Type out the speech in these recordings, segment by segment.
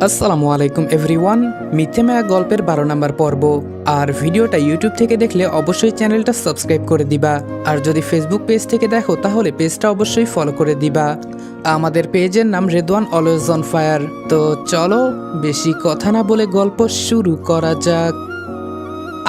আসসালামু আলাইকুম এভরিওয়ান। মিথ্যে মায়া গল্পের 12 নম্বর পর্ব। আর ভিডিওটা ইউটিউব থেকে দেখলে অবশ্যই চ্যানেলটা সাবস্ক্রাইব করে দিবা, আর যদি ফেসবুক পেজ থেকে দেখো তাহলে পেজটা অবশ্যই ফলো করে দিবা। আমাদের পেজের নাম রেদওয়ান অলওয়েজ অন ফায়ার। তো চলো বেশি কথা না বলে গল্প শুরু করা যাক।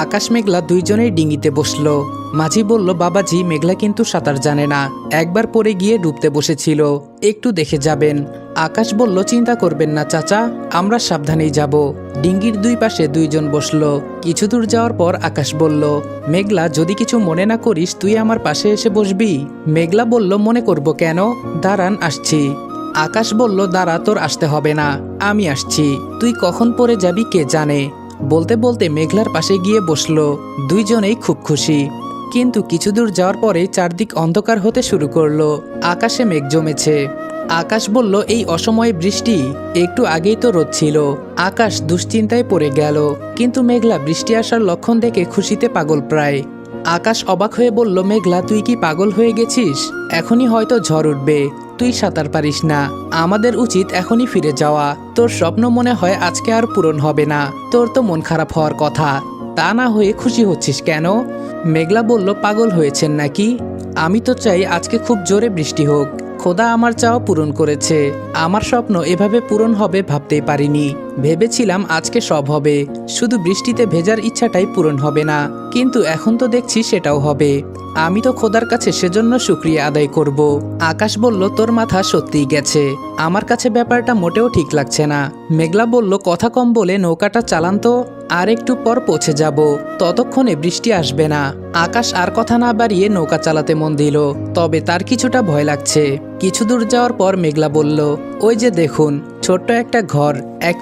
আকাশ মেঘলা দুইজনেই ডিঙিতে বসলো। মাঝি বলল, বাবাজি, মেঘলা কিন্তু সাঁতার জানে না, একবার পরে গিয়ে ডুবতে বসেছিল, একটু দেখে যাবেন। আকাশ বলল, চিন্তা করবেন না চাচা, আমরা সাবধানেই যাব। ডিঙ্গির দুই পাশে দুইজন বসলো। কিছু দূর যাওয়ার পর আকাশ বলল, মেঘলা, যদি কিছু মনে না করিস তুই আমার পাশে এসে বসবি। মেঘলা বলল, মনে করব কেন, দাঁড়ান আসছি। আকাশ বলল, দাঁড়া, তোর আসতে হবে না, আমি আসছি, তুই কখন পরে যাবি কে জানে। বলতে বলতে মেঘলার পাশে গিয়ে বসলো। দুইজনেই খুব খুশি। কিন্তু কিছু দূর যাওয়ার পরে চারদিক অন্ধকার হতে শুরু করলো। আকাশে মেঘ জমেছে। আকাশ বলল, এই অসময়ে বৃষ্টি, একটু আগেই তো রোদ ছিল। আকাশ দুশ্চিন্তায় পড়ে গেল। কিন্তু মেঘলা বৃষ্টি আসার লক্ষণ দেখে খুশিতে পাগল প্রায়। আকাশ অবাক হয়ে বলল, মেঘলা, তুই কি পাগল হয়ে গেছিস? এখনই হয়তো ঝড় উঠবে, তুই সাঁতার পারিস না, আমাদের উচিত এখনই ফিরে যাওয়া। তোর স্বপ্ন মনে হয় আজকে আর পূরণ হবে না, তোর তো মন খারাপ হওয়ার কথা, তা না হয়ে খুশি হচ্ছিস কেন? মেঘলা বলল, পাগল হয়েছেন নাকি? আমি তো চাই আজকে খুব জোরে বৃষ্টি হোক। খোদা আমার চাওয়া পূরণ করেছে। আমার স্বপ্ন এভাবে পূরণ হবে ভাবতেই পারিনি। ভেবেছিলাম আজকে সব হবে, শুধু বৃষ্টিতে ভেজার ইচ্ছাটাই পূরণ হবে না, কিন্তু এখন তো দেখছি সেটাও হবে। আমি তো খোদার কাছে সেজন্য শুকরিয়া আদায় করব। আকাশ বলল, তোর মাথা সত্যিই গেছে, আমার কাছে ব্যাপারটা মোটেও ঠিক লাগছে না। মেঘলা বলল, কথা কম বলে নৌকাটা চালান তো, আর একটু পর পৌঁছে যাব, ততক্ষণে বৃষ্টি আসবে না। আকাশ আর কথা না বাড়িয়ে নৌকা চালাতে মন দিল, তবে তার কিছুটা ভয় লাগছে। কিছু দূর যাওয়ার পর মেঘলা বলল, ওই যে দেখুন, ছোট্ট একটা ঘর, এক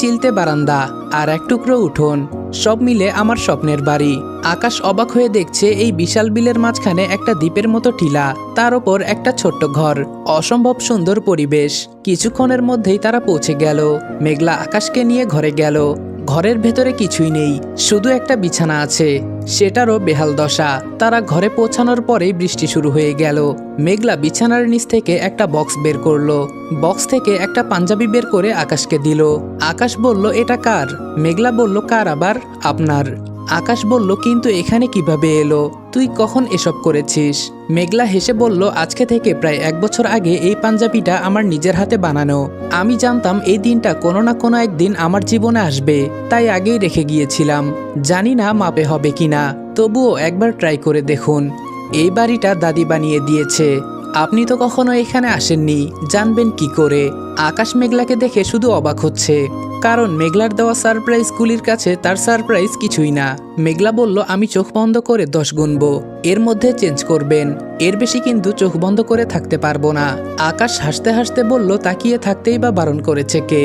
চিলতে বারান্দা আর এক টুকরো উঠোন, সব মিলে আমার স্বপ্নের বাড়ি। আকাশ অবাক হয়ে দেখছে, এই বিশাল বিলের মাঝখানে একটা দ্বীপের মতো টিলা, তার ওপর একটা ছোট্ট ঘর, অসম্ভব সুন্দর পরিবেশ। কিছুক্ষণের মধ্যেই তারা পৌঁছে গেল। মেঘলা আকাশকে নিয়ে ঘরে গেল। ঘরের ভেতরে কিছুই নেই, শুধু একটা বিছানা আছে, সেটারও বেহাল দশা। তারা ঘরে পৌঁছানোর পরেই বৃষ্টি শুরু হয়ে গেল। মেঘলা বিছানার নিচ থেকে একটা বক্স বের করলো। বক্স থেকে একটা পাঞ্জাবি বের করে আকাশকে দিল। আকাশ বলল, এটা কার? মেঘলা বলল, কার আবার? আপনার। আকাশ বলল, কিন্তু এখানে কিভাবে এলো? তুই কখন এসব করেছিস? মেঘলা হেসে বলল, আজকে থেকে প্রায় 1 বছর আগে এই পাঞ্জাবিটা আমার নিজের হাতে বানানো। আমি জানতাম এই দিনটা কোনো না কোনো একদিন আমার জীবনে আসবে, তাই আগেই রেখে গিয়েছিলাম। জানি না মাপে হবে কিনা, তবুও একবার ট্রাই করে দেখুন। এই বাড়িটা দাদি বানিয়ে দিয়েছে, আপনি তো কখনো এখানে আসেননি, জানবেন কি করে? আকাশ মেঘলাকে দেখে শুধু অবাক হচ্ছে, কারণ মেঘলার দেওয়া সারপ্রাইজ গুলির কাছে তার সারপ্রাইজ কিছুই না। মেঘলা বলল, আমি চোখ বন্ধ করে 10 গুনবো, এর মধ্যে চেঞ্জ করবেন, এর বেশি কিন্তু চোখ বন্ধ করে থাকতে পারবো না। আকাশ হাসতে হাসতে বলল, তাকিয়ে থাকতেই বা বারণ করেছে কে?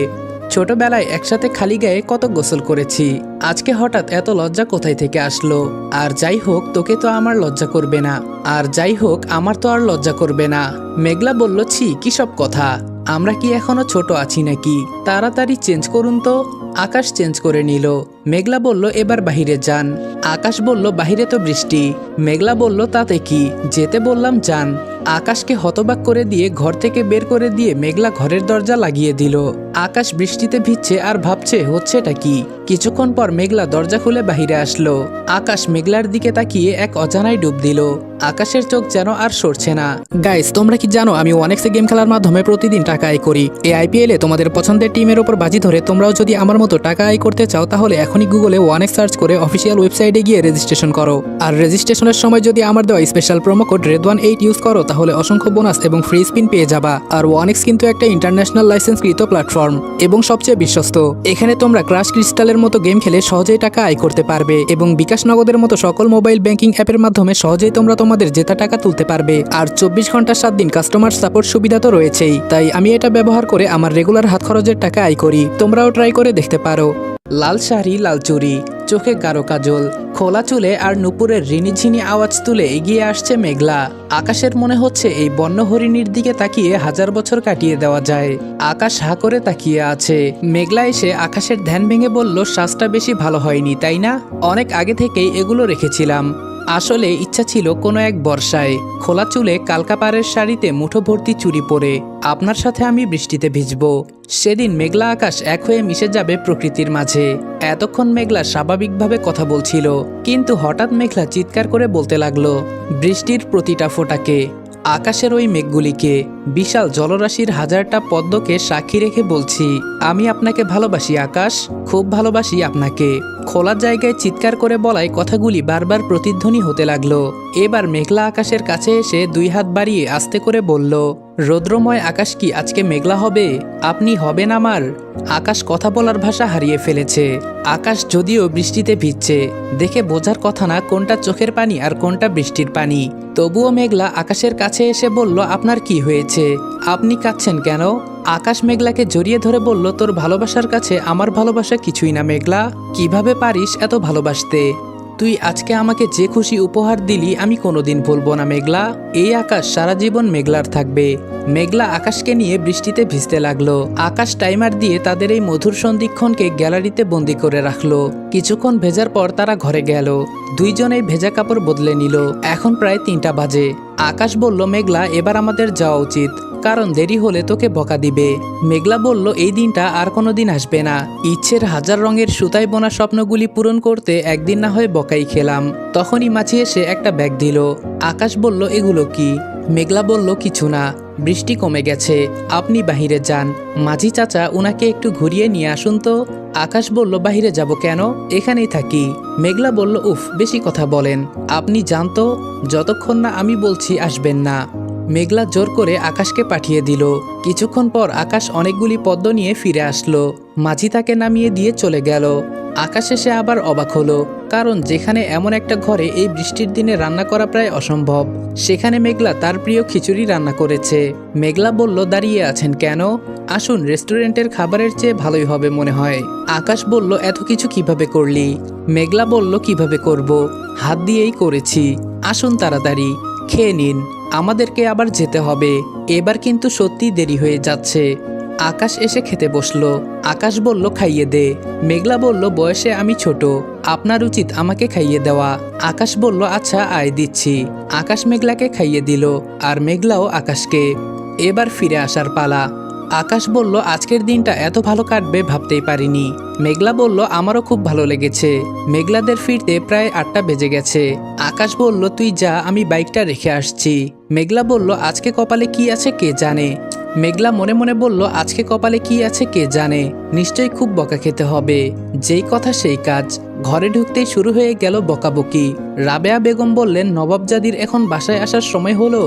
ছোটবেলায় একসাথে খালি গায়ে কত গোসল করেছি, আজকে হঠাৎ এত লজ্জা কোথায় থেকে আসলো? আর যাই হোক, তোকে তো আমার লজ্জা করবে না, আর যাই হোক, আমার তো আর লজ্জা করবে না। মেঘলা বলল, ছি, কি সব কথা, আমরা কি এখনো ছোট আছি নাকি? তাড়াতাড়ি চেঞ্জ করুন তো। আকাশ চেঞ্জ করে নিল। মেঘলা বলল, এবার বাহিরে যান। আকাশ বলল, বাহিরে তো বৃষ্টি। মেঘলা বলল, তাতে কি, যেতে বললাম যান। আকাশকে হতবাক করে দিয়ে ঘর থেকে বের করে দিয়ে মেঘলা ঘরের দরজা লাগিয়ে দিল। আকাশ বৃষ্টিতে ভিজছে আর ভাবছে হচ্ছেটা কি। কিছুক্ষণ পর মেঘলা দরজা খুলে বাহিরে আসলো। আকাশ মেঘলার দিকে তাকিয়ে এক অজানায় ডুব দিল। আকাশের চোখ যেন আর সরছে না। গাইস, তোমরা কি জানো আমি ওয়ানেক্সে গেম খেলার মাধ্যমে প্রতিদিন টাকা আয় করি? এই IPL এ তোমাদের পছন্দের টিমের উপর বাজি ধরে তোমরাও যদি আমার মতো টাকা আয় করতে চাও, তাহলে এখনই গুগলে ওয়ানেক্স সার্চ করে অফিসিয়াল ওয়েবসাইটে গিয়ে রেজিস্ট্রেশন করো। আর রেজিস্ট্রেশনের সময় যদি আমার দেওয়া special promo code REDWAN8 use করো, তাহলে অসংখ্য বোনাস এবং ফ্রি স্পিন পেয়ে যাবা। আর ওয়ানেক্স কিন্তু একটা ইন্টারন্যাশনাল লাইসেন্সকৃত প্ল্যাটফর্ম এবং সবচেয়ে বিশ্বস্ত। এখানে তোমরা ক্রাশ ক্রিস্টালের মতো গেম খেলে সহজেই টাকা আয় করতে পারবে, এবং বিকাশ নগদের মতো সকল মোবাইল ব্যাংকিং অ্যাপের মাধ্যমে সহজেই তোমরা তোমাদের জেতা টাকা তুলতে পারবে। আর 24 ঘন্টা 7 দিন কাস্টমার সাপোর্ট সুবিধা তো রয়েছেই। তাই আমি এটা ব্যবহার করে আমার রেগুলার হাত খরচের টাকা আয় করি, তোমরাও ট্রাই করে দেখতে পারো। লাল শাড়ি, লাল চুড়ি, চোখে গাঢ় কাজল, খোলা চুলে আর নুপুরের রিনিঝিনি আওয়াজ তুলে এগিয়ে আসছে মেঘলা। আকাশের মনে হচ্ছে এই বন্য হরিণীর দিকে তাকিয়ে 1000 বছর কাটিয়ে দেওয়া যায়। আকাশ হা করে তাকিয়ে আছে। মেঘলা এসে আকাশের ধ্যান ভেঙে বলল, শ্বাসটা বেশি ভালো হয়নি তাই না? অনেক আগে থেকেই এগুলো রেখেছিলাম, আসলে ইচ্ছা ছিল কোনো এক বর্ষায় খোলা চুলে কালকাপাড়ের শাড়িতে মুঠো ভর্তি চুড়ি পরে আপনার সাথে আমি বৃষ্টিতে ভিজব। সেদিন মেঘলা আকাশ এক হয়ে মিশে যাবে প্রকৃতির মাঝে। এতক্ষণ মেঘলা স্বাভাবিকভাবে কথা বলছিল, কিন্তু হঠাৎ মেঘলা চিৎকার করে বলতে লাগলো, বৃষ্টির প্রতিটা ফোঁটাকে, আকাশের ওই মেঘগুলিকে, বিশাল জলরাশির হাজারটা পদ্মকে সাক্ষী রেখে বলছি, আমি আপনাকে ভালোবাসি আকাশ, খুব ভালোবাসি আপনাকে। খোলা জায়গায় চিৎকার করে বলায় কথাগুলি বারবার প্রতিধ্বনি হতে লাগলো। এবার মেঘলা আকাশের কাছে এসে দুই হাত বাড়িয়ে আস্তে করে বলল, রৌদ্রময় আকাশ কি আজকে মেঘলা হবে? আপনি হবেন আমার। আকাশ কথা বলার ভাষা হারিয়ে ফেলেছে। আকাশ যদিও বৃষ্টিতে ভিজছে, দেখে বোঝার কথা না কোনটা চোখের পানি আর কোনটা বৃষ্টির পানি। তবুও মেঘলা আকাশের কাছে এসে বলল, আপনার কি হয়েছে? আপনি কাঁদছেন কেন? আকাশ মেঘলাকে জড়িয়ে ধরে বলল, তোর ভালোবাসার কাছে আমার ভালোবাসা কিছুই না মেঘলা। কিভাবে পারিস এত ভালোবাসতে? তুই আজকে আমাকে যে খুশি উপহার দিলি আমি কোনোদিন ভুলবো না মেঘলা। এই আকাশ সারা জীবন মেঘলার থাকবে। মেঘলা আকাশকে নিয়ে বৃষ্টিতে ভিজতে লাগলো। আকাশ টাইমার দিয়ে তাদের এই মধুর সন্ধিক্ষণকে গ্যালারিতে বন্দি করে রাখলো। কিছুক্ষণ ভেজার পর তারা ঘরে গেল। দুইজনেই ভেজা কাপড় বদলে নিল। এখন প্রায় 3টা বাজে। আকাশ বলল, মেঘলা এবার আমাদের যাওয়া উচিত, কারণ দেরি হলে তোকে বকা দিবে। মেঘলা বলল, এই দিনটা আর কোনোদিন আসবে না। ইচ্ছের হাজার রঙের সুতায় বোনা স্বপ্নগুলি পূরণ করতে একদিন না হয় বকাই খেলাম। তখনই মাছি এসে একটা ব্যাগ দিল। আকাশ বলল, এগুলো কি? মেঘলা বলল, কিছু না, বৃষ্টি কমে গেছে, আপনি বাহিরে যান। মাঝি চাচা উনাকে একটু ঘুরিয়ে নিয়ে আসুন তো। আকাশ বলল, বাহিরে যাব কেন, এখানেই থাকি। মেঘলা বলল, উফ, বেশি কথা বলেন, আপনি যান তো, যতক্ষণ না আমি বলছি আসবেন না। মেঘলা জোর করে আকাশকে পাঠিয়ে দিল। কিছুক্ষণ পর আকাশ অনেকগুলি পদ্ম নিয়ে ফিরে আসলো। মাঝি তাকে নামিয়ে দিয়ে চলে গেল। আকাশ এসে আবার অবাক হলো, কারণ যেখানে এমন একটা ঘরে এই বৃষ্টির দিনে রান্না করা প্রায় অসম্ভব, সেখানে মেঘলা তার প্রিয় খিচুড়ি রান্না করেছে। মেঘলা বলল, দাঁড়িয়ে আছেন কেন? আসুন, রেস্টুরেন্টের খাবারের চেয়ে ভালোই হবে মনে হয়। আকাশ বলল, এত কিছু কিভাবে করলি? মেঘলা বলল, কিভাবে করব, হাত দিয়েই করেছি। আসুন তাড়াতাড়ি খেয়ে নিন, আমাদেরকে আবার যেতে হবে। এবার কিন্তু সত্যি দেরি হয়ে যাচ্ছে। আকাশ এসে খেতে বসলো। আকাশ বলল, খাইয়ে দে। মেঘলা বলল, বয়সে আমি ছোট, আপনার উচিত আমাকে খাইয়ে দেওয়া। আকাশ বলল, আচ্ছা আয় দিচ্ছি। আকাশ মেঘলাকে খাইয়ে দিল, আর মেঘলাও আকাশকে। এবার ফিরে আসার পালা। আকাশ বলল, আজকের দিনটা এত ভালো কাটবে ভাবতেই পারিনি। মেঘলা বলল, আমারও খুব ভালো লেগেছে। মেঘলাদের ফিরতে প্রায় 8টা বেজে গেছে। আকাশ বলল, তুই যা, আমি বাইকটা রেখে আসছি। মেঘলা বলল, আজকে কপালে কি আছে কে জানে। মেঘলা মনে মনে বলল, আজকে কপালে কি আছে কে জানে, নিশ্চয়ই খুব বকা খেতে হবে। যেই কথা সেই কাজ। ঘরে ঢুকতেই শুরু হয়ে গেল বকাবকি। রাবেয়া বেগম বললেন, নবাবজাদির এখন বাসায় আসার সময় হলো?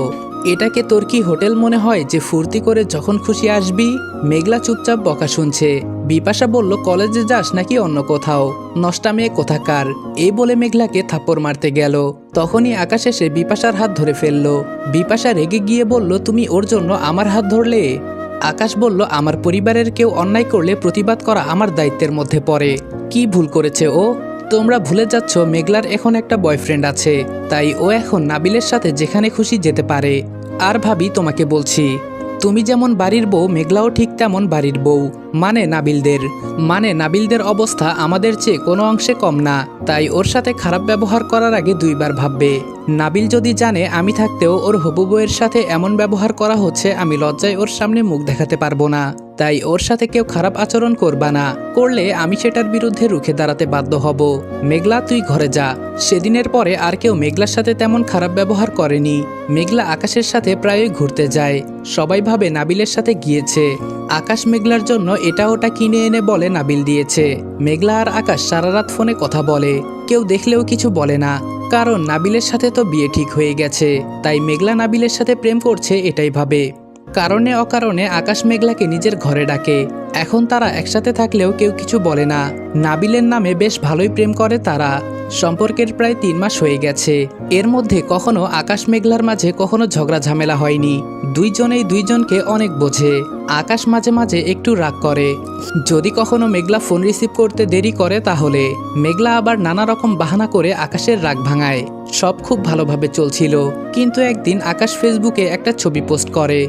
এটাকে তোর কি হোটেল মনে হয় যে ফুর্তি করে যখন খুশি আসবি? মেঘলা চুপচাপ বকা শুনছে। বিপাশা বলল, কলেজে যাস নাকি অন্য কোথাও, নষ্টা মেয়ে কোথাকার। এই বলে মেঘলাকে থাপ্পড় মারতে গেল। তখনই আকাশ এসে বিপাশার হাত ধরে ফেলল। বিপাশা রেগে গিয়ে বলল, তুমি ওর জন্য আমার হাত ধরলে? আকাশ বলল, আমার পরিবারের কেউ অন্যায় করলে প্রতিবাদ করা আমার দায়িত্বের মধ্যে পড়ে। কি ভুল করেছে ও? তোমরা ভুলে যাচ্ছ মেঘলার এখন একটা বয়ফ্রেন্ড আছে, তাই ও এখন নাবিলের সাথে যেখানে খুশি যেতে পারে। আর ভাবি, তোমাকে বলছি, তুমি যেমন বাড়ির বউ, মেঘলাও ঠিক তেমন বাড়ির বউ, মানে নাবিলদের অবস্থা আমাদের চেয়ে কোনো অংশে কম না। তাই ওর সাথে খারাপ ব্যবহার করার আগে 2বার ভাববে। নাবিল যদি জানে আমি থাকতেও ওর হবু বউয়ের সাথে এমন ব্যবহার করা হচ্ছে, আমি লজ্জায় ওর সামনে মুখ দেখাতে পারবো না। তাই ওর সাথে কেউ খারাপ আচরণ করবা না, করলে আমি সেটার বিরুদ্ধে রুখে দাঁড়াতে বাধ্য হব। মেঘলা, তুই ঘরে যা। সেদিনের পরে আর কেউ মেঘলার সাথে তেমন খারাপ ব্যবহার করেনি। মেঘলা আকাশের সাথে প্রায়ই ঘুরতে যায়। সবাই ভাবে নাবিলের সাথে গিয়েছে। আকাশ মেঘলার জন্য এটা ওটা কিনে এনে বলে নাবিল দিয়েছে। মেঘলা আর আকাশ সারা রাত ফোনে কথা বলে। কেউ দেখলেও কিছু বলে না, কারণ নাবিলের সাথে তো বিয়ে ঠিক হয়ে গেছে। তাই মেঘলা নাবিলের সাথে প্রেম করছে এটাই ভাবে। কারণে অকারণে আকাশ মেঘলাকে নিজের ঘরে ডাকে। এখন তারা একসাথে থাকলেও কেউ কিছু বলে না। নাবিলের নামে বেশ ভালোই প্রেম করে তারা। সম্পর্কের প্রায় 3 মাস হয়ে গেছে। এর মধ্যে কখনো আকাশ মেঘলার মাঝে কখনো ঝগড়া ঝামেলা হয়নি। দুইজনেই দুইজনকে অনেক বোঝে। আকাশ মাঝে মাঝে একটু রাগ করে। যদি কখনো মেঘলা ফোন রিসিভ করতে দেরি করে, তাহলে মেঘলা আবার নানা রকম বাহানা করে আকাশের রাগ ভাঙায়। সব খুব ভালোভাবে চলছিল, কিন্তু একদিন আকাশ ফেসবুকে একটা ছবি পোস্ট করে।